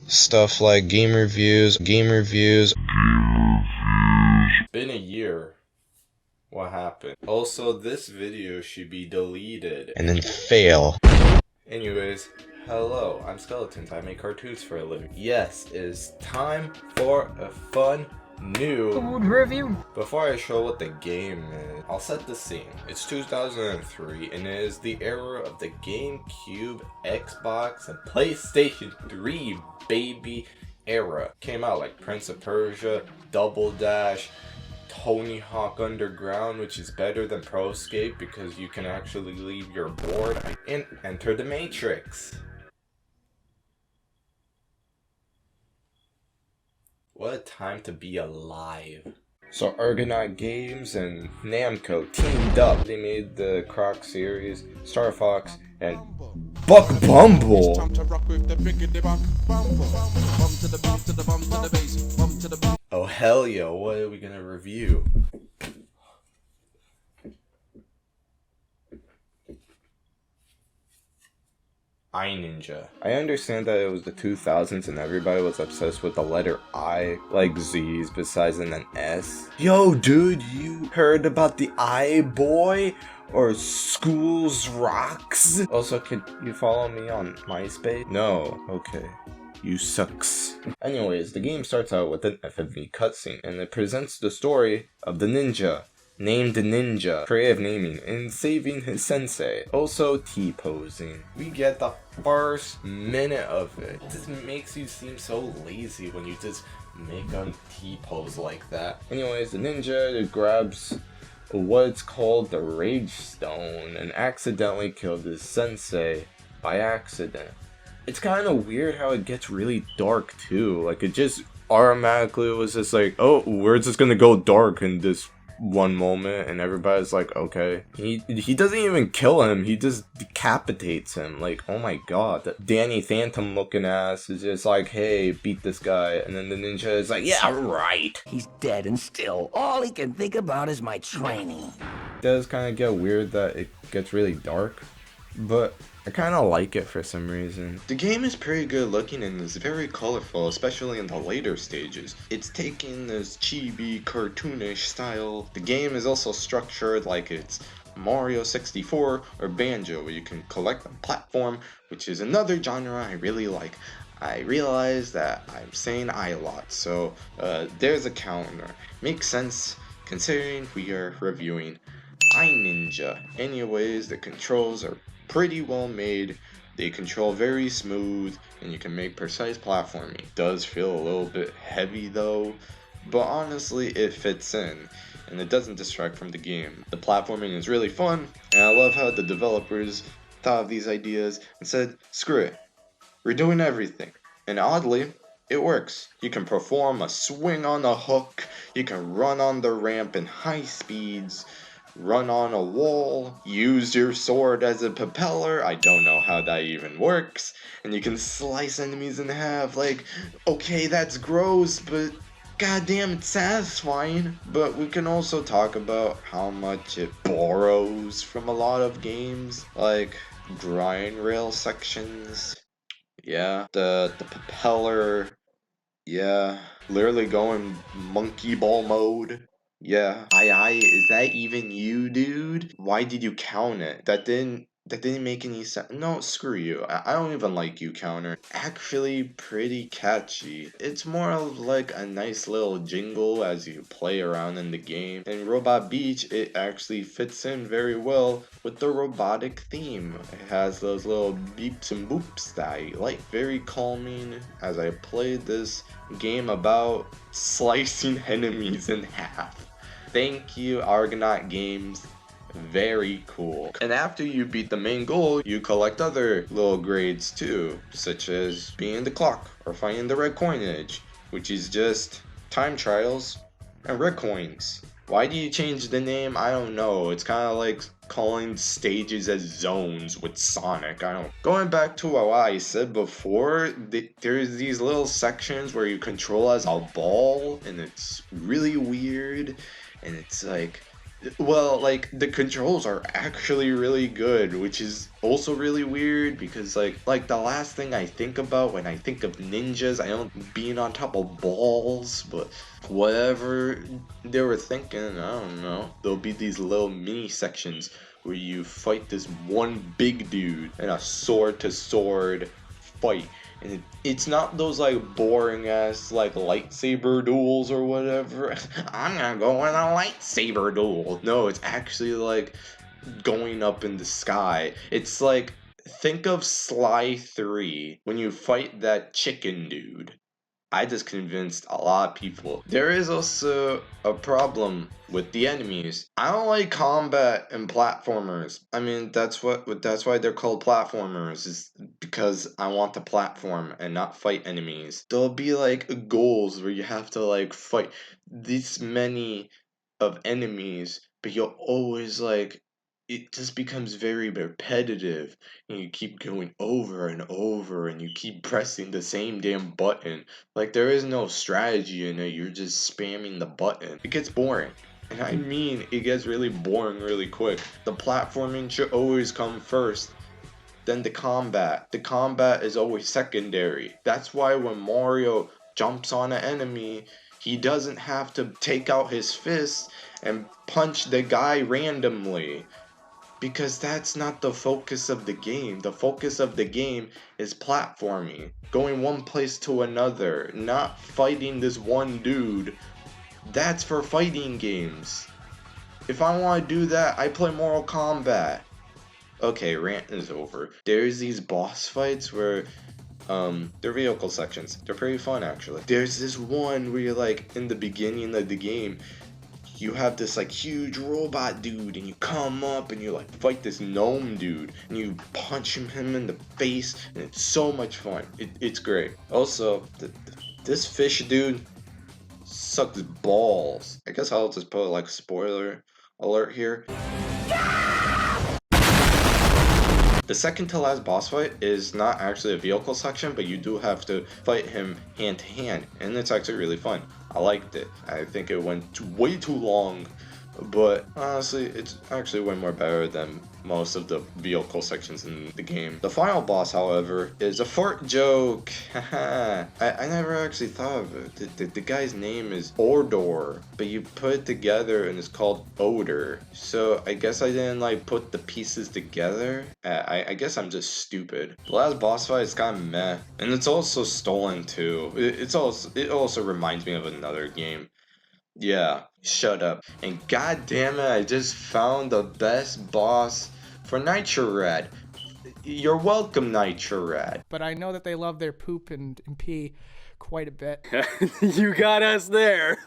stuff like game reviews. Been a year. What happened? Also, this video should be deleted. And then fail. Anyways, hello, I'm Skeletons. I make cartoons for a living. Yes, it's time for a fun new food review. Before I show what the game is, I'll set the scene. It's 2003 and it is the era of the GameCube, Xbox, and PlayStation 3 baby era. Came out like Prince of Persia, Double Dash, Tony Hawk Underground, which is better than Proscape because you can actually leave your board and enter the Matrix. What a time to be alive. So Argonaut Games and Namco teamed up. They made the Croc series, Star Fox, and Buck Bumble. Oh hell yeah, what are we gonna review? Ninja. I understand that it was the 2000s and everybody was obsessed with the letter I, like Z's besides an S. Yo dude, you heard about the I boy? Or Schools Rocks? Also, could you follow me on MySpace? No, okay. You sucks. Anyways, the game starts out with an FMV cutscene and it presents the story of the ninja named Ninja, creative naming, and saving his sensei. Also T-posing. We get the first minute of it. It just makes you seem so lazy when you just make a T-pose like that. Anyways, the ninja grabs what's called the Rage Stone and accidentally killed his sensei by accident. It's kind of weird how it gets really dark too. Like it just automatically was just like, oh, we're just gonna go dark in this one moment, and everybody's like, okay. He doesn't even kill him, he just decapitates him. Like, oh my god, that Danny Phantom looking ass is just like, hey, beat this guy, and then the ninja is like, yeah, right. He's dead and still all he can think about is my training. It does kind of get weird that it gets really dark, but I kind of like it for some reason. The game is pretty good looking and is very colorful, especially in the later stages. It's taking this chibi, cartoonish style. The game is also structured like it's Mario 64 or Banjo, where you can collect on platform, which is another genre I really like. I realize that I'm saying I a lot, so there's a counter. Makes sense considering we are reviewing Ninja. Anyways, the controls are pretty well made, they control very smooth, and you can make precise platforming. It does feel a little bit heavy though, but honestly it fits in, and it doesn't distract from the game. The platforming is really fun, and I love how the developers thought of these ideas and said, screw it, we're doing everything. And oddly, it works. You can perform a swing on a hook, you can run on the ramp in high speeds, run on a wall, use your sword as a propeller, I don't know how that even works, and you can slice enemies in half. Like, okay, that's gross, but goddamn, it's satisfying. But we can also talk about how much it borrows from a lot of games, like grind rail sections, yeah, the propeller, yeah, literally going monkey ball mode. Yeah. Is that even you, dude? Why did you count it? That didn't make any sense. No, screw you. I don't even like you, counter. Actually pretty catchy. It's more of like a nice little jingle as you play around in the game. In Robot Beach, it actually fits in very well with the robotic theme. It has those little beeps and boops that I like. Very calming as I played this game about slicing enemies in half. Thank you, Argonaut Games. Very cool. And after you beat the main goal, you collect other little grades too, such as being the clock or finding the red coinage, which is just time trials and red coins. Why do you change the name? I don't know. It's kind of like calling stages as zones with Sonic. I don't. Going back to what I said before, there's these little sections where you control as a ball, and it's really weird. And it's like Well, like the controls are actually really good, which is also really weird because like the last thing I think about when I think of ninjas, I don't being on top of balls, but whatever they were thinking, I don't know. There'll be these little mini sections where you fight this one big dude in a sword to sword fight. And it's not those like boring ass like lightsaber duels or whatever. I'm gonna go in a lightsaber duel. No, it's actually like going up in the sky. It's like think of Sly 3 when you fight that chicken dude. I just convinced a lot of people. There is also a problem with the enemies. I don't like combat and platformers. I mean, that's why they're called platformers, is because I want to platform and not fight enemies. There'll be like goals where you have to like fight this many of enemies, but you'll always like it just becomes very repetitive and you keep going over and over and you keep pressing the same damn button. Like there is no strategy in it, you're just spamming the button. It gets boring. And I mean, it gets really boring really quick. The platforming should always come first, then the combat. The combat is always secondary. That's why when Mario jumps on an enemy, he doesn't have to take out his fist and punch the guy randomly, because that's not the focus of the game. The focus of the game is platforming, going one place to another, not fighting this one dude. That's for fighting games. If I want to do that, I play Mortal Kombat. Okay, rant is over. There's these boss fights where they're vehicle sections. They're pretty fun actually. There's this one where you're like in the beginning of the game, you have this like huge robot dude and you come up and you like fight this gnome dude and you punch him in the face, and it's so much fun. It's great. Also, this fish dude sucks balls. I guess I'll just put like a spoiler alert here. The second to last boss fight is not actually a vehicle section, but you do have to fight him hand to hand, and it's actually really fun. I liked it. I think it went way too long, but honestly, it's actually way more better than most of the vehicle sections in the game. The final boss, however, is a fart joke. I never actually thought of it. The guy's name is Ordor, but you put it together and it's called Odor. So I guess I didn't like put the pieces together. I guess I'm just stupid. The last boss fight is kind of meh, and it's also stolen too. It also reminds me of another game. Yeah, shut up. And god damn it, I just found the best boss for Nitrorad. You're welcome, Nitrorad. But I know that they love their poop and pee quite a bit. You got us there.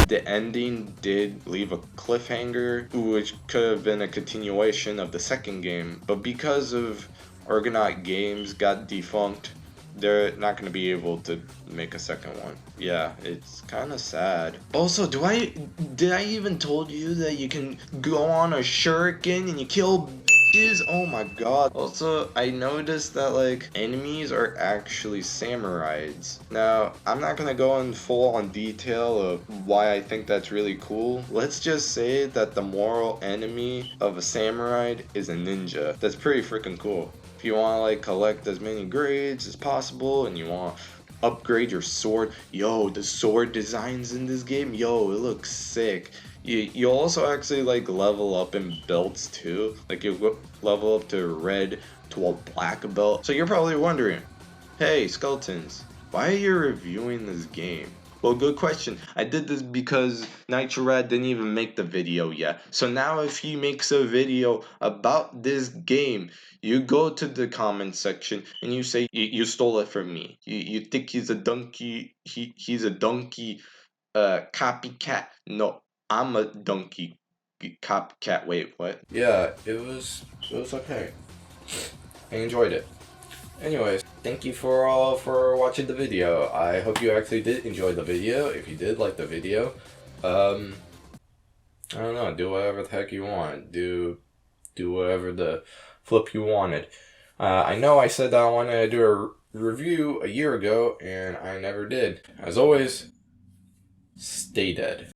The ending did leave a cliffhanger, which could have been a continuation of the second game, but because of Argonaut Games got defunct, they're not going to be able to make a second one. Yeah, it's kind of sad. Also, did I even told you that you can go on a shuriken and you kill bitches? Oh my god. Also, I noticed that like enemies are actually samurais. Now, I'm not gonna go in full on detail of why I think that's really cool. Let's just say that the moral enemy of a samurai is a ninja. That's pretty freaking cool. If you want to like collect as many grades as possible and you want to upgrade your sword, yo, the sword designs in this game, yo, it looks sick. You also actually like level up in belts too. Like you level up to red to a black belt. So you're probably wondering, hey Skeletons, why are you reviewing this game? Well, good question. I did this because Nitrorad didn't even make the video yet. So now if he makes a video about this game, you go to the comment section and you say you stole it from me. You think he's a donkey, he's a donkey copycat. No, I'm a donkey copycat. Wait, what? Yeah, it was okay. I enjoyed it. Anyways, thank you for watching the video. I hope you actually did enjoy the video. If you did like the video, I don't know, do whatever the heck you want. Do whatever the flip you wanted. I know I said that I wanted to do a review a year ago, and I never did. As always, stay dead.